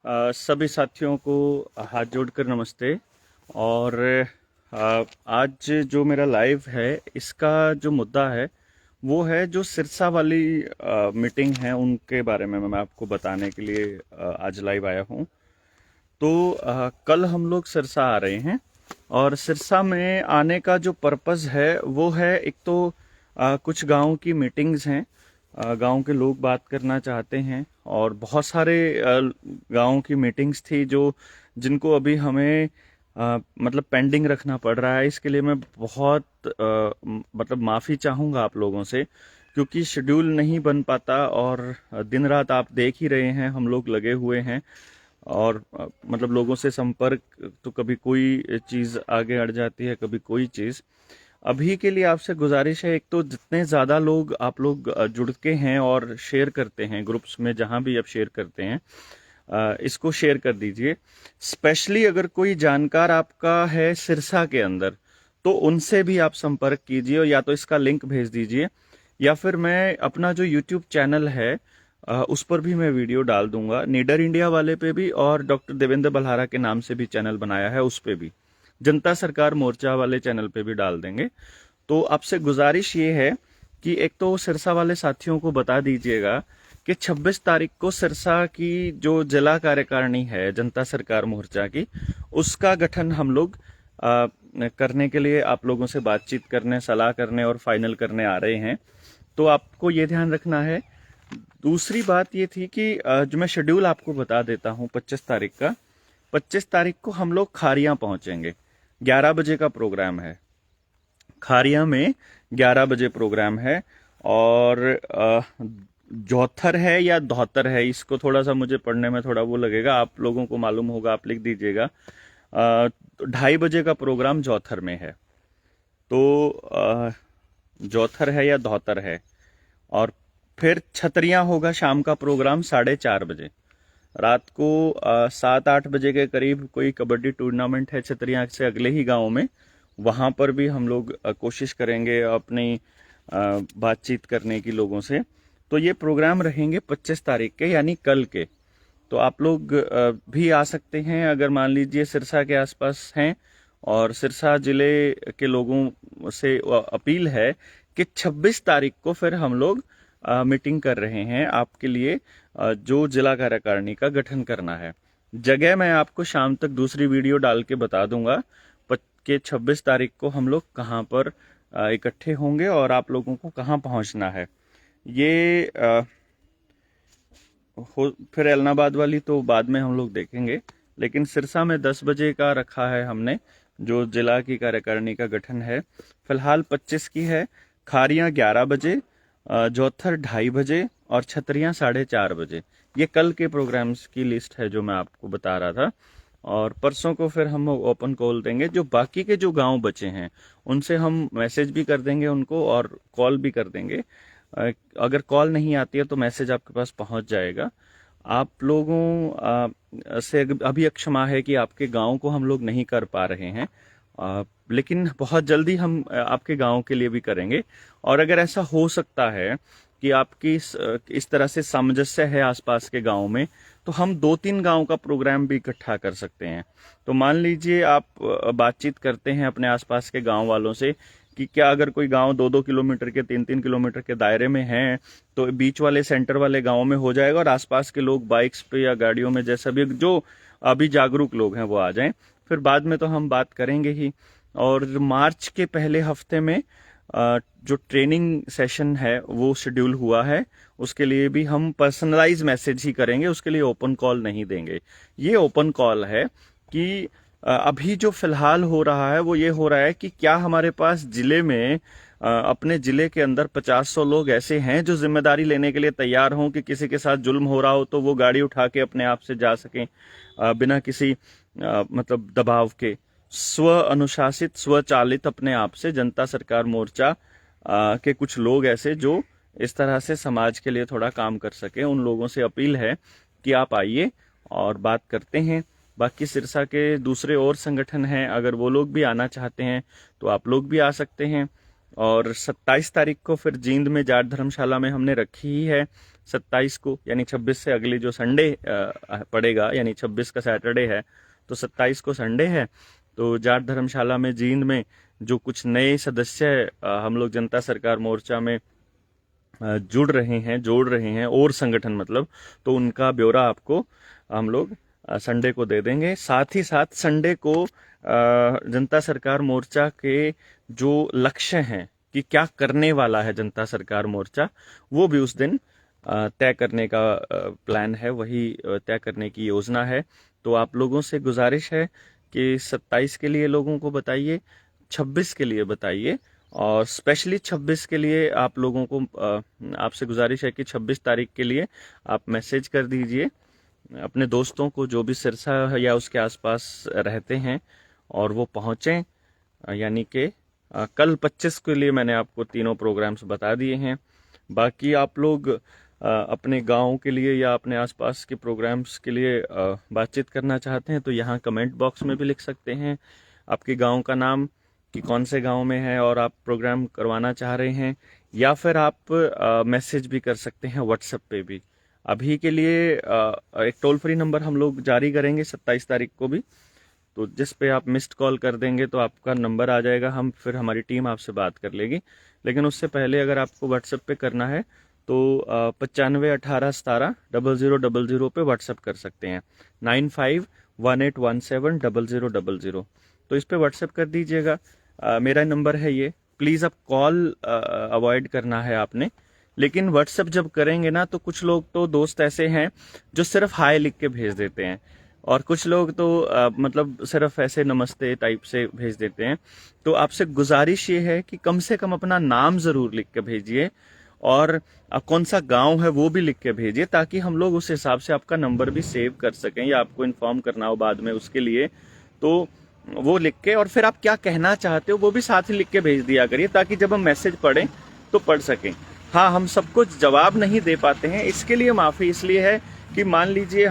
सभी साथियों को हाथ जोड़कर नमस्ते। और आज जो मेरा लाइव है इसका जो मुद्दा है वो है जो सिरसा वाली मीटिंग है उनके बारे में मैं आपको बताने के लिए आज लाइव आया हूँ। तो कल हम लोग सिरसा आ रहे हैं और सिरसा में आने का जो पर्पस है वो है एक तो कुछ गांव की मीटिंग्स हैं। गांव के लोग बात करना चाहते हैं और बहुत सारे गांव की मीटिंग्स थी जो जिनको अभी हमें मतलब पेंडिंग रखना पड़ रहा है। इसके लिए मैं बहुत मतलब माफ़ी चाहूँगा आप लोगों से, क्योंकि शेड्यूल नहीं बन पाता और दिन रात आप देख ही रहे हैं हम लोग लगे हुए हैं। और मतलब लोगों से संपर्क तो कभी कोई चीज़ आगे अड़ जाती है, कभी कोई चीज़। अभी के लिए आपसे गुजारिश है, एक तो जितने ज़्यादा लोग आप लोग जुड़ के हैं और शेयर करते हैं ग्रुप्स में, जहां भी आप शेयर करते हैं इसको शेयर कर दीजिए। स्पेशली अगर कोई जानकार आपका है सिरसा के अंदर तो उनसे भी आप संपर्क कीजिए, या तो इसका लिंक भेज दीजिए या फिर मैं अपना जो यूट्यूब चैनल है उस पर भी मैं वीडियो डाल दूंगा। नीडर इंडिया वाले पे भी और डॉक्टर देवेंद्र बल्हारा के नाम से भी चैनल बनाया है, उस पे भी, जनता सरकार मोर्चा वाले चैनल पे भी डाल देंगे। तो आपसे गुजारिश ये है कि एक तो सिरसा वाले साथियों को बता दीजिएगा कि 26 तारीख को सिरसा की जो जिला कार्यकारिणी है जनता सरकार मोर्चा की, उसका गठन हम लोग करने के लिए आप लोगों से बातचीत करने, सलाह करने और फाइनल करने आ रहे हैं। तो आपको ये ध्यान रखना है। दूसरी बात ये थी कि जो मैं शेड्यूल आपको बता देता हूँ 25 तारीख का। 25 तारीख को हम लोग खारियां पहुंचेंगे। 11 बजे का प्रोग्राम है खारिया में, 11 बजे प्रोग्राम है। और जौथर है या धौतर है, इसको थोड़ा सा मुझे पढ़ने में थोड़ा वो लगेगा, आप लोगों को मालूम होगा, आप लिख दीजिएगा। 2:30 बजे का प्रोग्राम जौथर में है। तो जौथर है या धौतर है। और फिर छतरियां होगा शाम का प्रोग्राम 4:30 बजे। रात को 7-8 बजे के करीब कोई कबड्डी टूर्नामेंट है छतरियां से अगले ही गांव में, वहां पर भी हम लोग कोशिश करेंगे अपनी बातचीत करने की लोगों से। तो ये प्रोग्राम रहेंगे 25 तारीख के, यानी कल के। तो आप लोग भी आ सकते हैं अगर मान लीजिए सिरसा के आसपास हैं। और सिरसा जिले के लोगों से अपील है कि 26 तारीख को फिर हम लोग मीटिंग कर रहे हैं आपके लिए, जो जिला कार्यकारिणी का गठन करना है। जगह मैं आपको शाम तक दूसरी वीडियो डाल के बता दूंगा कि 26 तारीख को हम लोग कहाँ पर इकट्ठे होंगे और आप लोगों को कहाँ पहुंचना है। ये फिर एलनाबाद वाली तो बाद में हम लोग देखेंगे, लेकिन सिरसा में 10 बजे का रखा है हमने, जो जिला की कार्यकारिणी का गठन है। फिलहाल 25 की है। खारियां 11 बजे, जौथर 2:30 बजे और छतरियां 4:30 बजे। ये कल के प्रोग्राम्स की लिस्ट है जो मैं आपको बता रहा था। और परसों को फिर हम ओपन कॉल देंगे। जो बाकी के जो गांव बचे हैं उनसे हम मैसेज भी कर देंगे उनको और कॉल भी कर देंगे। अगर कॉल नहीं आती है तो मैसेज आपके पास पहुंच जाएगा। आप लोगों से अभी क्षमा है कि आपके गांव को हम लोग नहीं कर पा रहे हैं, लेकिन बहुत जल्दी हम आपके गांव के लिए भी करेंगे। और अगर ऐसा हो सकता है कि आपकी इस तरह से सामंजस्य है आसपास के गांव में, तो हम 2-3 गांव का प्रोग्राम भी इकट्ठा कर सकते हैं। तो मान लीजिए आप बातचीत करते हैं अपने आसपास के गांव वालों से कि क्या अगर कोई गांव 2-2 किलोमीटर के, 3-3 किलोमीटर के दायरे में हैं, तो बीच वाले सेंटर वाले गांव में हो जाएगा और आसपास के लोग बाइक्स पे या गाड़ियों में, जैसा भी जो अभी जागरूक लोग हैं वो आ जाएं। फिर बाद में तो हम बात करेंगे ही। और मार्च के पहले हफ्ते में जो ट्रेनिंग सेशन है वो शेड्यूल हुआ है, उसके लिए भी हम पर्सनलाइज मैसेज ही करेंगे, उसके लिए ओपन कॉल नहीं देंगे। ये ओपन कॉल है कि अभी जो फिलहाल हो रहा है वो ये हो रहा है कि क्या हमारे पास जिले में अपने जिले के अंदर 50-100 लोग ऐसे हैं जो जिम्मेदारी लेने के लिए तैयार हों कि किसी के साथ जुल्म हो रहा हो तो वो गाड़ी उठा के अपने आप से जा सकें, बिना किसी मतलब दबाव के, स्व अनुशासित, स्वचालित अपने आप से। जनता सरकार मोर्चा के कुछ लोग ऐसे जो इस तरह से समाज के लिए थोड़ा काम कर सके, उन लोगों से अपील है कि आप आइए और बात करते हैं। बाकी सिरसा के दूसरे और संगठन हैं, अगर वो लोग भी आना चाहते हैं तो आप लोग भी आ सकते हैं। और 27 तारीख को फिर जींद में जाट धर्मशाला में हमने रखी ही है। 27 को यानी 26 से अगली जो संडे पड़ेगा, यानी 26 का सैटरडे है तो 27 को संडे है। तो जाट धर्मशाला में जींद में जो कुछ नए सदस्य हम लोग जनता सरकार मोर्चा में जोड़ रहे हैं और संगठन मतलब, तो उनका ब्यौरा आपको हम लोग संडे को दे देंगे। साथ ही साथ संडे को जनता सरकार मोर्चा के जो लक्ष्य हैं कि क्या करने वाला है जनता सरकार मोर्चा, वो भी उस दिन तय करने का प्लान है, वही तय करने की योजना है। तो आप लोगों से गुजारिश है कि 27 के लिए लोगों को बताइए, 26 के लिए बताइए, और स्पेशली 26 के लिए आप लोगों को आपसे गुजारिश है कि 26 तारीख के लिए आप मैसेज कर दीजिए अपने दोस्तों को जो भी सिरसा या उसके आसपास रहते हैं, और वो पहुँचें। यानी कि कल 25 के लिए मैंने आपको तीनों प्रोग्राम्स बता दिए हैं। बाकी आप लोग अपने गांव के लिए या अपने आसपास के प्रोग्राम्स के लिए बातचीत करना चाहते हैं तो यहाँ कमेंट बॉक्स में भी लिख सकते हैं आपके गांव का नाम कि कौन से गांव में है और आप प्रोग्राम करवाना चाह रहे हैं, या फिर आप मैसेज भी कर सकते हैं व्हाट्सएप पे भी। अभी के लिए एक टोल फ्री नंबर हम लोग जारी करेंगे 27 तारीख को भी, तो जिस पे आप मिस्ड कॉल कर देंगे तो आपका नंबर आ जाएगा, फिर हमारी टीम आपसे बात कर लेगी। लेकिन उससे पहले अगर आपको व्हाट्सएप पे करना है तो 9518170000 पे व्हाट्सएप कर सकते हैं, 9518170000। तो इस पे व्हाट्सएप कर दीजिएगा। मेरा नंबर है ये। प्लीज़ अब कॉल अवॉइड करना है आपने, लेकिन व्हाट्सएप जब करेंगे ना तो कुछ लोग तो दोस्त ऐसे हैं जो सिर्फ हाय लिख के भेज देते हैं, और कुछ लोग तो मतलब सिर्फ ऐसे नमस्ते टाइप से भेज देते हैं। तो आपसे गुजारिश ये है कि कम से कम अपना नाम ज़रूर लिख के भेजिए, और कौन सा गांव है वो भी लिख के भेजिए, ताकि हम लोग उस हिसाब से आपका नंबर भी सेव कर सकें, या आपको इन्फॉर्म करना हो बाद में उसके लिए तो वो लिख के, और फिर आप क्या कहना चाहते हो वो भी साथ ही लिख के भेज दिया करिए, ताकि जब हम मैसेज पढ़ें तो पढ़ सकें। हाँ, हम सबको जवाब नहीं दे पाते हैं, इसके लिए माफ़ी इसलिए है कि मान लीजिए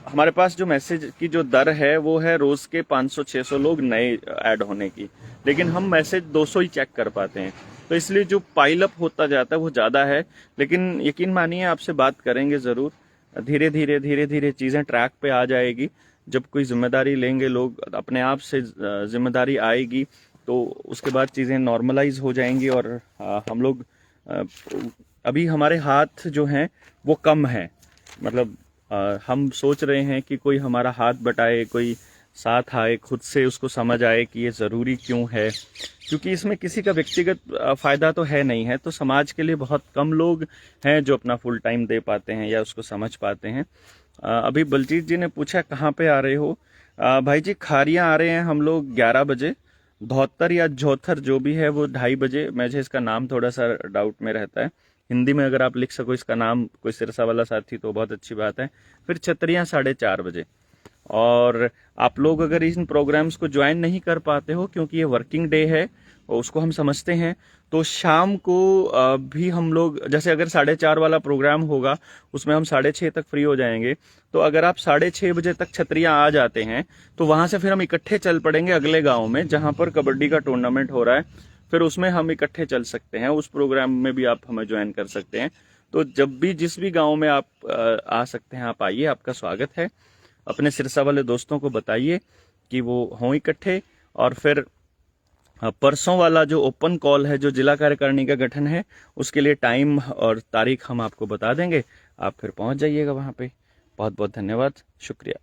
हमारे पास जो मैसेज की जो दर है वो है रोज़ के 500-600 लोग नए ऐड होने की, लेकिन हम मैसेज 200 ही चेक कर पाते हैं। तो इसलिए जो पाइल अप होता जाता है वो ज़्यादा है। लेकिन यकीन मानिए आपसे बात करेंगे ज़रूर, धीरे धीरे चीज़ें ट्रैक पे आ जाएगी। जब कोई जिम्मेदारी लेंगे लोग, अपने आप से जिम्मेदारी आएगी तो उसके बाद चीज़ें नॉर्मलाइज हो जाएंगी। और हम लोग अभी हमारे हाथ जो हैं वो कम हैं, मतलब हम सोच रहे हैं कि कोई हमारा हाथ बटाए, कोई साथ आए, खुद से उसको समझ आए कि ये ज़रूरी क्यों है, क्योंकि इसमें किसी का व्यक्तिगत फ़ायदा तो है नहीं है। तो समाज के लिए बहुत कम लोग हैं जो अपना फुल टाइम दे पाते हैं या उसको समझ पाते हैं। अभी बलजीत जी ने पूछा कहाँ पे आ रहे हो। भाई जी खारियाँ आ रहे हैं हम लोग 11 बजे, धौतर या झौथर जो भी है वो 2:30 बजे। मुझे इसका नाम थोड़ा सा डाउट में रहता है, हिंदी में अगर आप लिख सको इसका नाम कोई सिरसा वाला साथी तो बहुत अच्छी बात है। फिर छतरियाँ 4:30 बजे। और आप लोग अगर इन प्रोग्राम्स को ज्वाइन नहीं कर पाते हो क्योंकि ये वर्किंग डे है और उसको हम समझते हैं, तो शाम को भी हम लोग, जैसे अगर 4:30 वाला प्रोग्राम होगा उसमें हम 6:30 तक फ्री हो जाएंगे, तो अगर आप 6:30 बजे तक छतरियाँ आ जाते हैं तो वहाँ से फिर हम इकट्ठे चल पड़ेंगे अगले गाँव में जहाँ पर कबड्डी का टूर्नामेंट हो रहा है। फिर उसमें हम इकट्ठे चल सकते हैं, उस प्रोग्राम में भी आप हमें ज्वाइन कर सकते हैं। तो जब भी जिस भी गाँव में आप आ सकते हैं आप आइए, आपका स्वागत है। अपने सिरसा वाले दोस्तों को बताइए कि वो हों इकट्ठे। और फिर परसों वाला जो ओपन कॉल है, जो जिला कार्यकारिणी का गठन है, उसके लिए टाइम और तारीख हम आपको बता देंगे, आप फिर पहुंच जाइएगा वहां पे। बहुत बहुत धन्यवाद, शुक्रिया।